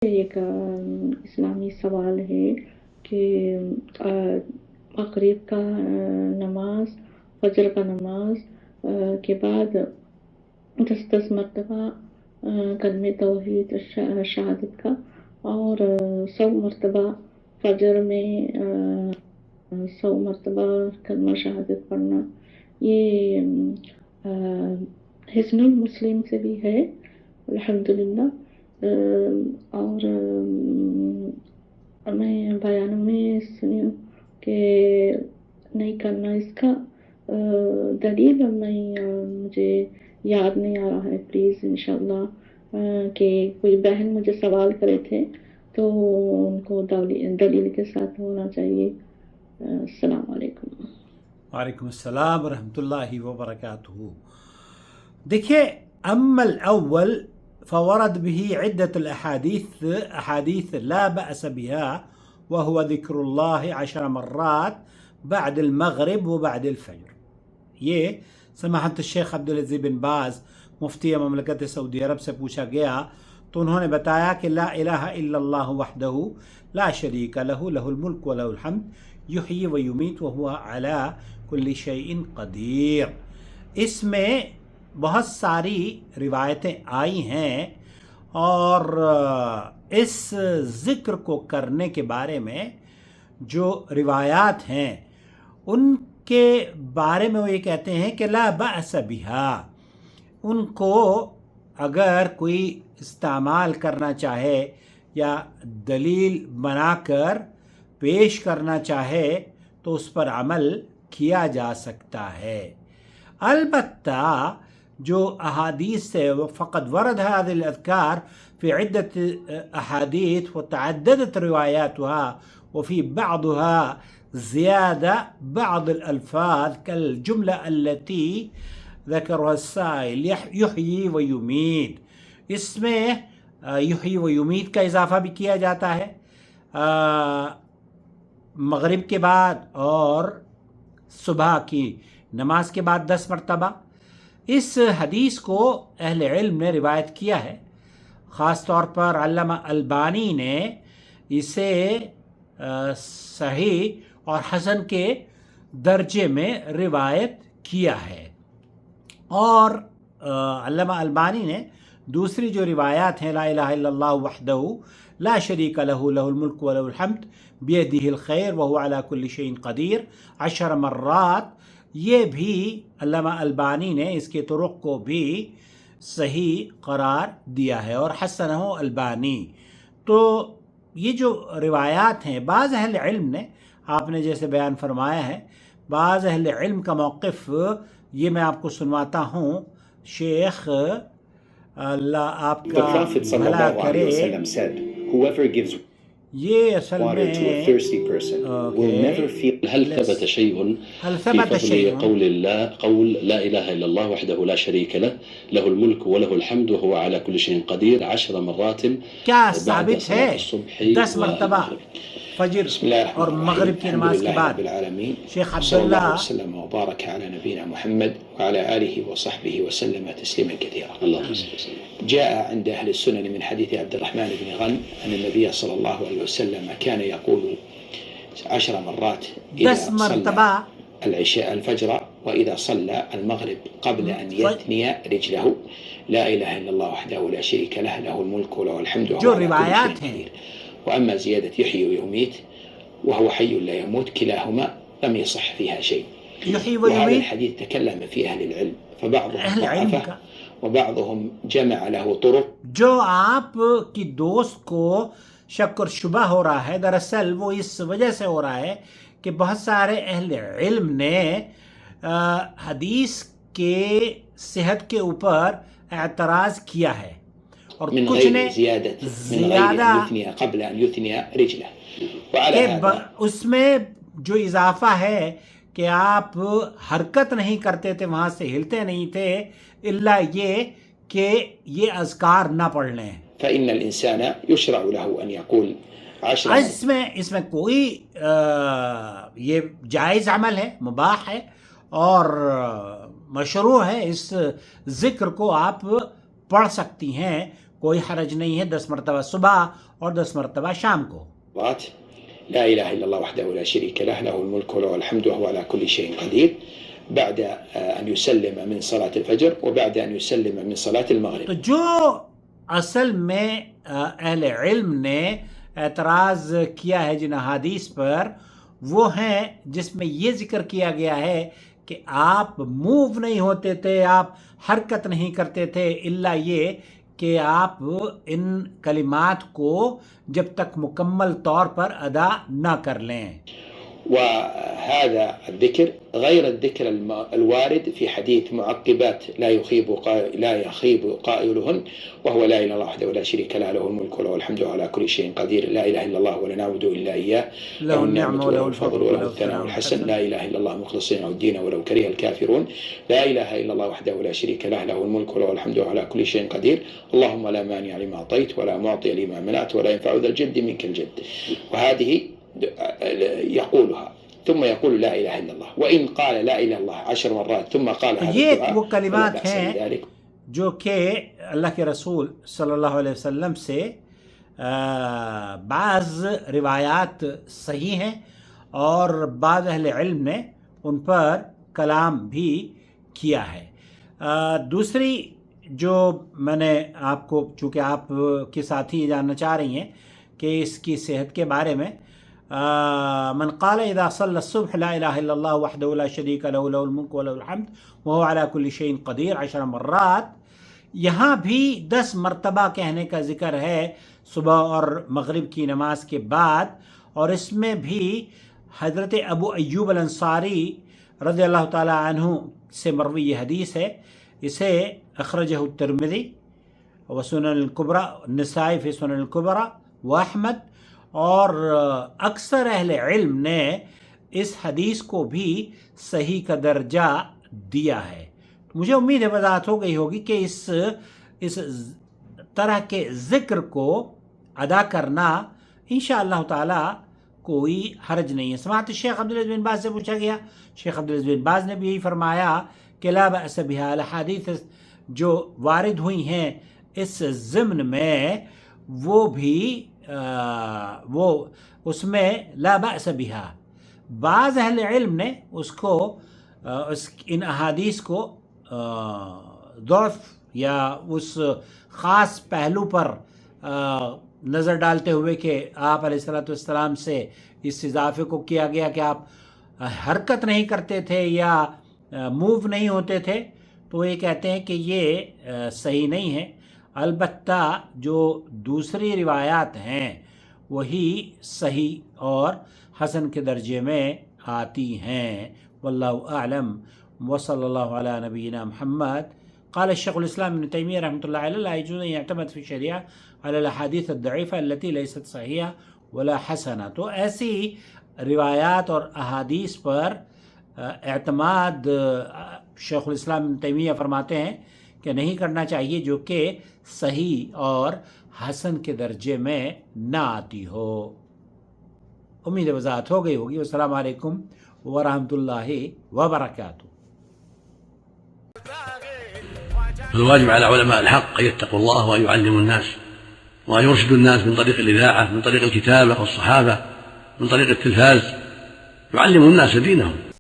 ایک اسلامی سوال ہے کہ مغرب کا نماز، فجر کا نماز کے بعد 10 مرتبہ کلمہ توحید شہادت کا اور 100 مرتبہ فجر میں 100 مرتبہ کلمہ شہادت پڑھنا، یہ حسن المسلم سے بھی ہے الحمدللہ۔ اور میں بیانوں میں سنی ہوں کہ نہیں کرنا اس کا دلیل مجھے یاد نہیں آ رہا ہے، پلیز انشاءاللہ کہ کوئی بہن مجھے سوال کرے تھے تو ان کو دلیل کے ساتھ ہونا چاہیے۔ السلام علیکم۔ وعلیکم السلام ورحمۃ اللہ وبرکاتہ۔ دیکھیے، اما الاول فورد به عدة احادیث لا بأس بها وهو ذکر اللہ 10 مرات بعد المغرب وبعد الفجر۔ یہ سماحت الشیخ عبدالعزیز بن باز مفتی مملکت سعودی عرب سے پوچھا گیا تو انہوں نے بتایا کہ لا الہ الا اللہ وحدہ لا شریک لہ لہ الملک ولہ الحمد یحیی ویمیت وہو علی کل شیء قدیر۔ اس میں بہت ساری روایتیں آئی ہیں اور اس ذکر کو کرنے کے بارے میں جو روایات ہیں ان کے بارے میں وہ یہ کہتے ہیں کہ لا بأس بها، ان کو اگر کوئی استعمال کرنا چاہے یا دلیل بنا کر پیش کرنا چاہے تو اس پر عمل کیا جا سکتا ہے۔ البتہ جو احادیث سے فقد ورد هذه الاذکار في عدة احادیث وتعددت روایاتها وفي بعضها زیادہ بعض الالفاظ كالجملة التي ذكرها السائل یحیی و یمیت، اس میں یحیی و یمیت کا اضافہ بھی کیا جاتا ہے مغرب کے بعد اور صبح کی نماز کے بعد 10 مرتبہ۔ اس حدیث کو اہل علم نے روایت کیا ہے، خاص طور پر علامہ البانی نے اسے صحیح اور حسن کے درجے میں روایت کیا ہے۔ اور علامہ البانی نے دوسری جو روایات ہیں لا الہ الا اللہ وحدہ لا شریک لہ لہ الملک ولہ الحمد بیدہ الخیر وہو علی کل شیء قدیر 10 مرات، یہ بھی علامہ البانی نے اس کے طرق کو بھی صحیح قرار دیا ہے اور حسنہ البانی۔ تو یہ جو روایات ہیں، بعض اہل علم نے، آپ نے جیسے بیان فرمایا ہے، بعض اہل علم کا موقف یہ میں آپ کو سنواتا ہوں۔ شیخ اللہ آپ کا بھلا کرے، یہ اصل میں هل ثبت شيء في فضل قول لا إله إلا الله وحده لا شريك له له الملك وله الحمد وهو على كل شيء قدير 10 مرات کیا ثابت ہے 10 مرتبہ فجر اور مغرب کی نماز کے بعد؟ شیخ عبداللہ وسلم وبارك على نبينا محمد وعلى آله وصحبه وسلم تسليما كثيرا. اللهم صل وسلم. جاء عند أهل السنن من حديث عبد الرحمن بن غنم أن النبي صلى الله عليه وسلم كان يقول 10 مرات إذا صلى العشاء الفجر وإذا صلى المغرب قبل أن يثني رجله لا إله إلا الله وحده لا شريك له له الملك وله الحمد وهو على كل شيء قدير. وأما زيادة يحيي ويميت وهو حي لا يموت كلاهما لم يصح فيها شيء. وهذا الحديث تكلم فيه أهل العلم فبعضهم ضعفه وبعضهم جمع له طرق۔ جو آپ کی دوست کو شک اور شبہ ہو رہا ہے، دراصل وہ اس وجہ سے ہو رہا ہے کہ بہت سارے اہل علم نے حدیث کے صحت کے اوپر اعتراض کیا ہے اور کچھ نے زیادہ قبل ان یثنی رجلہ، اس میں جو اضافہ ہے کہ آپ حرکت نہیں کرتے تھے، وہاں سے ہلتے نہیں تھے الا یہ کہ یہ اذکار نہ پڑھ لیں۔ فإن الإنسان يشرع له أن يقول 10 اس میں کوئی یہ جائز عمل ہے، مباح ہے اور مشروع ہے، اس ذکر کو آپ پڑھ سکتی ہیں، کوئی حرج نہیں ہے 10 مرتبہ صبح اور 10 مرتبہ شام کو. لا إله إلا الله وحده لا شريك له له الملك وله الحمد وهو على كل شيء قدير بعد أن يسلم من صلاة الفجر وبعد أن يسلم من صلاة المغرب. تو جو اصل میں اہل علم نے اعتراض کیا ہے جن احادیث پر وہ ہیں جس میں یہ ذکر کیا گیا ہے کہ آپ موو نہیں ہوتے تھے, آپ حرکت نہیں کرتے تھے الا یہ کہ آپ ان کلمات کو جب تک مکمل طور پر ادا نہ کر لیں. وهذا الذكر غير الذكر الوارد في حديث معقبات لا يخيب قائلهن وهو لا اله الا الله وحده لا شريك له له الملك وله الحمد وهو على كل شيء قدير لا اله الا الله ولا نعبد الا اياه له النعمه وله الفضل وله الثناء الحسن لا اله الا الله مخلصين له الدين ولو كره الكافرون لا اله الا الله وحده لا شريك له له الملك وله الحمد وهو على كل شيء قدير اللهم لا مانع لما اعطيت ولا معطي لما منعت ولا ينفع ذا الجد منك الجد. وهذه يقولها ثم يقول لا إله إلا الله وإن قال لا إله إلا الله 10 مرات ثم قال هذا یہ وہ کلمات ہیں جو کہ اللہ کے رسول صلی اللہ علیہ وسلم سے بعض روایات صحیح ہیں اور بعض اہل علم نے ان پر کلام بھی کیا ہے. دوسری جو میں نے آپ کو, چونکہ آپ کے ساتھی جاننا چاہ رہی ہیں کہ اس کی صحت کے بارے میں, من قال اذا صلى الصبح لا اله الا الله وحده لا شريك له له الملك وله الحمد وهو على كل شيء قدير 10 مرات, یہاں بھی 10 مرتبہ کہنے کا ذکر ہے صبح اور مغرب کی نماز کے بعد, اور اس میں بھی حضرت ابو ایوب الانصاری رضی اللہ تعالی عنہ سے مروی یہ حدیث ہے. اسے اخرجہ الترمذی وسنن الکبریٰ, النسائی فی سنن الکبریٰ واحمد, اور اکثر اہل علم نے اس حدیث کو بھی صحیح کا درجہ دیا ہے. مجھے امید ہے وضاحت ہو گئی ہوگی کہ اس طرح کے ذکر کو ادا کرنا انشاءاللہ تعالی کوئی حرج نہیں ہے. سماعت شیخ عبدالعزیز بن باز سے پوچھا گیا, شیخ عبدالعزیز بن باز نے بھی یہی فرمایا کہ لا بأس بها, الحدیث جو وارد ہوئی ہیں اس ضمن میں وہ بھی وہ اس میں لا بأس بها. بعض اہل علم نے اس کو ان احادیث کو ضعف یا اس خاص پہلو پر نظر ڈالتے ہوئے کہ آپ علیہ الصلوۃ والسلام سے اس اضافے کو کیا گیا کہ آپ حرکت نہیں کرتے تھے یا موو نہیں ہوتے تھے, تو یہ کہتے ہیں کہ یہ صحیح نہیں ہے. البتہ جو دوسری روایات ہیں وہی صحیح اور حسن کے درجے میں آتی ہیں. واللہ اعلم وصلی اللہ علی نبینا محمد. قال الشيخ الإسلام ابن تيمية رحمة الله عليه لا يجوز أن يعتمد في الشريعة على الأحاديث الضعيفة التي ليست صحيحة ولا حسنة. تو ایسی روایات اور احادیث پر اعتماد شیخ الاسلام ابن تیمیہ فرماتے ہیں کہ نہیں کرنا چاہیے جو کہ صحیح اور حسن کے درجے میں نہ آتی ہو. امید وضاحت ہو گئی ہوگی. والسلام علیکم ورحمۃ اللہ وبرکاتہ. الواجب على علماء الحق أن يتقوا الله وأن يعلموا الناس وأن يرشدوا الناس من طريق الإذاعة, من طريق الكتابة والصحابة, من طريق التلفاز, يعلموا الناس دينهم